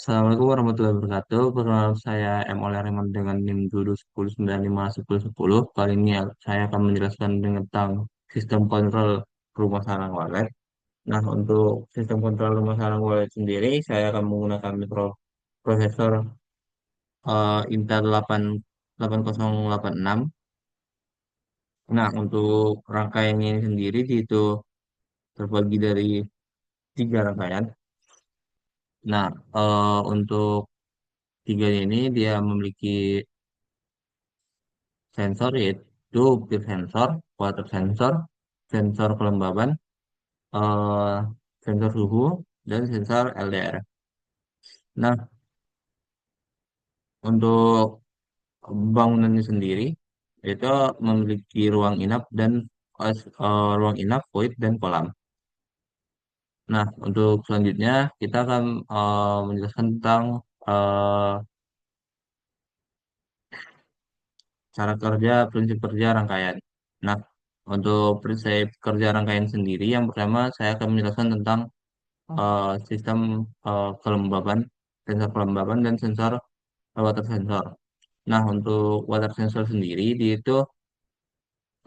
Assalamualaikum warahmatullahi wabarakatuh. Perkenalkan saya M. Raymond dengan NIM 10951010. Kali ini saya akan menjelaskan tentang sistem kontrol rumah sarang walet. Nah, untuk sistem kontrol rumah sarang walet sendiri, saya akan menggunakan mikroprosesor Intel 8086. Nah, untuk rangkaiannya ini sendiri itu terbagi dari tiga rangkaian. Nah, untuk tiga ini dia memiliki sensor yaitu peer sensor, water sensor, sensor kelembaban, eh, sensor suhu, dan sensor LDR. Nah, untuk bangunannya sendiri itu memiliki ruang inap dan ruang inap, void, dan kolam. Nah, untuk selanjutnya kita akan menjelaskan tentang eh, cara kerja, prinsip kerja rangkaian. Nah, untuk prinsip kerja rangkaian sendiri, yang pertama saya akan menjelaskan tentang sistem kelembaban, sensor kelembaban dan sensor water sensor. Nah, untuk water sensor sendiri, dia itu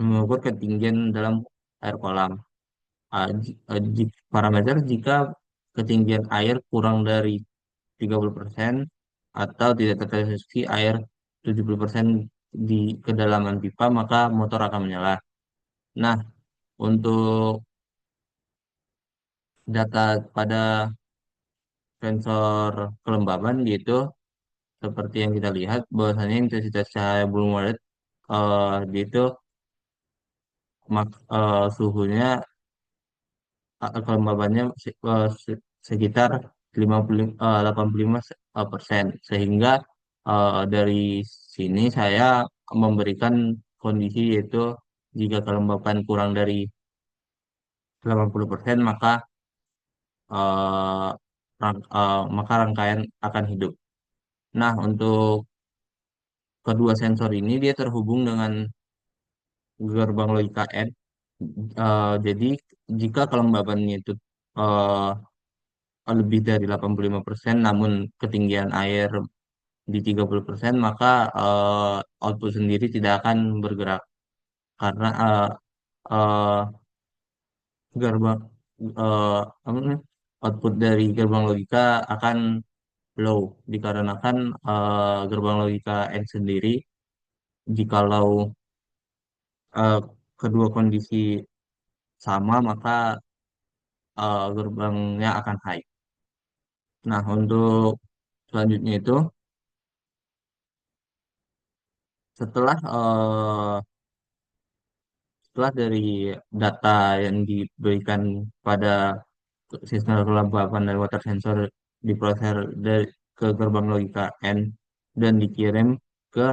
mengukur ketinggian dalam air kolam. Parameter jika ketinggian air kurang dari 30% atau tidak terdeteksi air 70% di kedalaman pipa, maka motor akan menyala. Nah, untuk data pada sensor kelembaban gitu, seperti yang kita lihat bahwasanya intensitas cahaya belum walet dia itu suhunya kelembabannya sekitar 85% sehingga dari sini saya memberikan kondisi yaitu jika kelembapan kurang dari 80% eh, maka rangkaian akan hidup. Nah, untuk kedua sensor ini dia terhubung dengan gerbang logika N. Jadi jika kelembabannya itu eh, lebih dari 85%, namun ketinggian air di 30%, maka output sendiri tidak akan bergerak karena eh, gerbang eh, apa namanya, output dari gerbang logika akan low dikarenakan gerbang logika N sendiri jikalau eh, kedua kondisi sama maka gerbangnya akan high. Nah, untuk selanjutnya itu setelah setelah dari data yang diberikan pada sistem kelembapan dan water sensor diproses ke gerbang logika N dan dikirim ke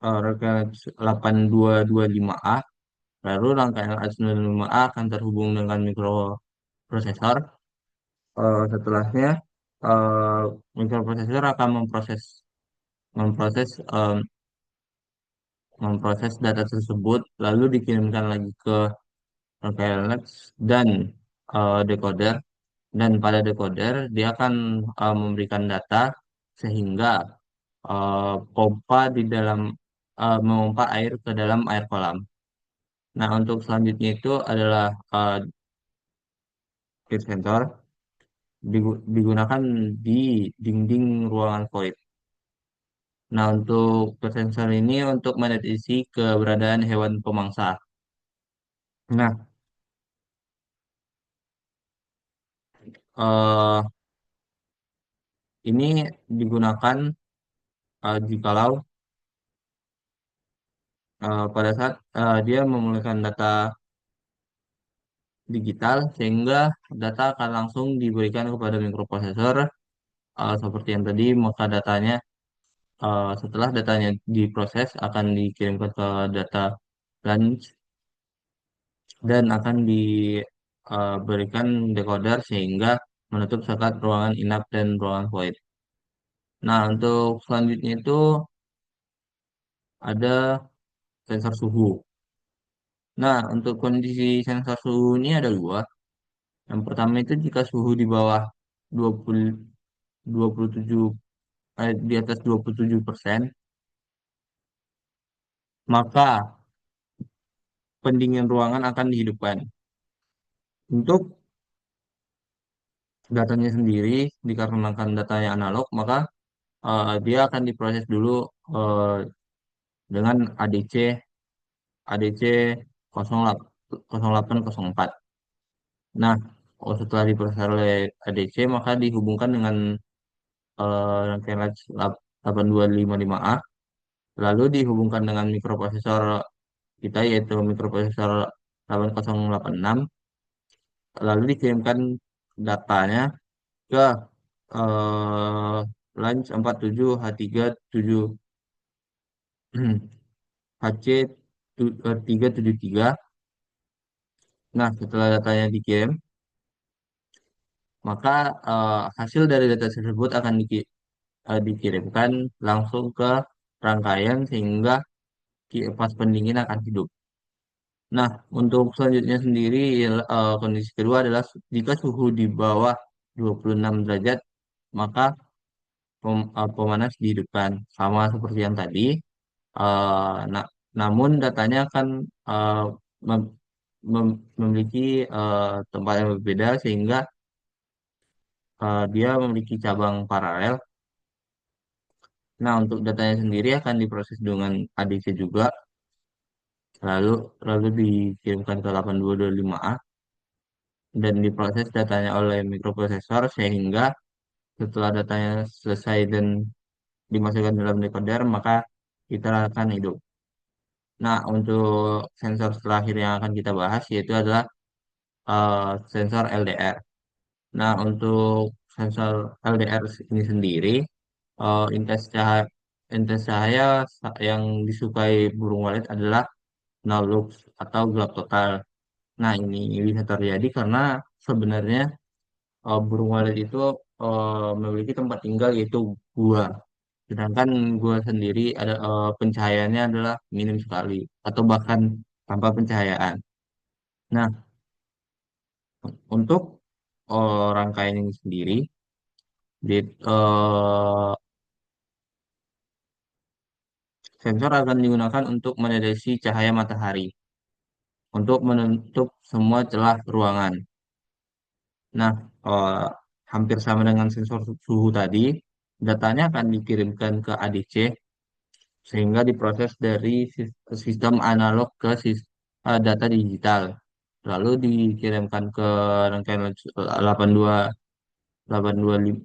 rangkaian 8225A. Lalu rangkaian A925A akan terhubung dengan mikroprosesor. Setelahnya eh, mikroprosesor akan memproses em, memproses data tersebut lalu dikirimkan lagi ke rangkaian dan decoder. Dan pada decoder dia akan memberikan data sehingga pompa di dalam memompa air ke dalam air kolam. Nah, untuk selanjutnya itu adalah heat sensor digunakan di dinding ruangan void. Nah, untuk heat sensor ini untuk mendeteksi keberadaan hewan pemangsa. Nah, eh, ini digunakan jikalau pada saat dia memulihkan data digital sehingga data akan langsung diberikan kepada mikroprosesor seperti yang tadi, maka datanya setelah datanya diproses akan dikirimkan ke data lunch dan akan diberikan decoder sehingga menutup sekat ruangan inap dan ruangan void. Nah, untuk selanjutnya itu ada sensor suhu. Nah, untuk kondisi sensor suhu ini ada dua. Yang pertama itu jika suhu di bawah 20 27 di atas 27%, maka pendingin ruangan akan dihidupkan. Untuk datanya sendiri, dikarenakan datanya analog, maka dia akan diproses dulu eh, dengan ADC 0804. Nah, setelah diproses oleh ADC, maka dihubungkan dengan rangkaian latch 8255A, lalu dihubungkan dengan mikroprosesor kita yaitu mikroprosesor 8086, lalu dikirimkan datanya ke eh, Lines 47H3 HC373. Nah, setelah datanya dikirim, maka hasil dari data tersebut akan dikirimkan langsung ke rangkaian sehingga kipas pendingin akan hidup. Nah, untuk selanjutnya sendiri, kondisi kedua adalah jika suhu di bawah 26 derajat, maka pemanas dihidupkan. Sama seperti yang tadi, nah, namun datanya akan mem- memiliki tempat yang berbeda sehingga dia memiliki cabang paralel. Nah, untuk datanya sendiri akan diproses dengan ADC juga, lalu lalu dikirimkan ke 8225A dan diproses datanya oleh mikroprosesor sehingga setelah datanya selesai dan dimasukkan dalam decoder, maka kita akan hidup. Nah, untuk sensor terakhir yang akan kita bahas yaitu adalah sensor LDR. Nah, untuk sensor LDR ini sendiri, intensitas cahaya yang disukai burung walet adalah null lux atau gelap total. Nah, ini bisa terjadi karena sebenarnya burung walet itu memiliki tempat tinggal yaitu gua. Sedangkan gua sendiri ada pencahayaannya adalah minim sekali atau bahkan tanpa pencahayaan. Nah, untuk rangkaian ini sendiri, di, eh, sensor akan digunakan untuk mendeteksi cahaya matahari untuk menutup semua celah ruangan. Nah, eh, hampir sama dengan sensor suhu tadi, datanya akan dikirimkan ke ADC sehingga diproses dari sistem analog ke data digital. Lalu dikirimkan ke rangkaian 82 825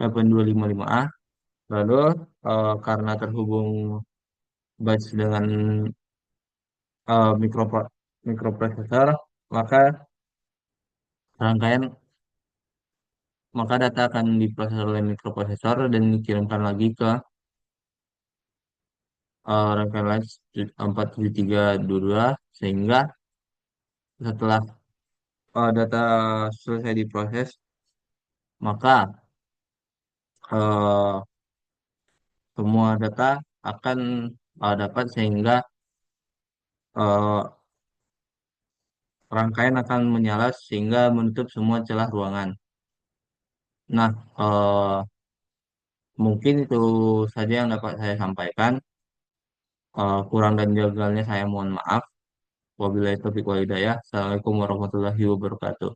8255A. Lalu karena terhubung batch dengan eh, mikropro- mikroprosesor, maka rangkaian maka data akan diproses oleh mikroprosesor dan dikirimkan lagi ke rangkaian lain 47322 sehingga setelah data selesai diproses, maka eh, semua data akan dapat sehingga eh, rangkaian akan menyala sehingga menutup semua celah ruangan. Nah, mungkin itu saja yang dapat saya sampaikan. Kurang dan jagalnya saya mohon maaf. Wabillahi taufiq wal hidayah. Assalamualaikum warahmatullahi wabarakatuh.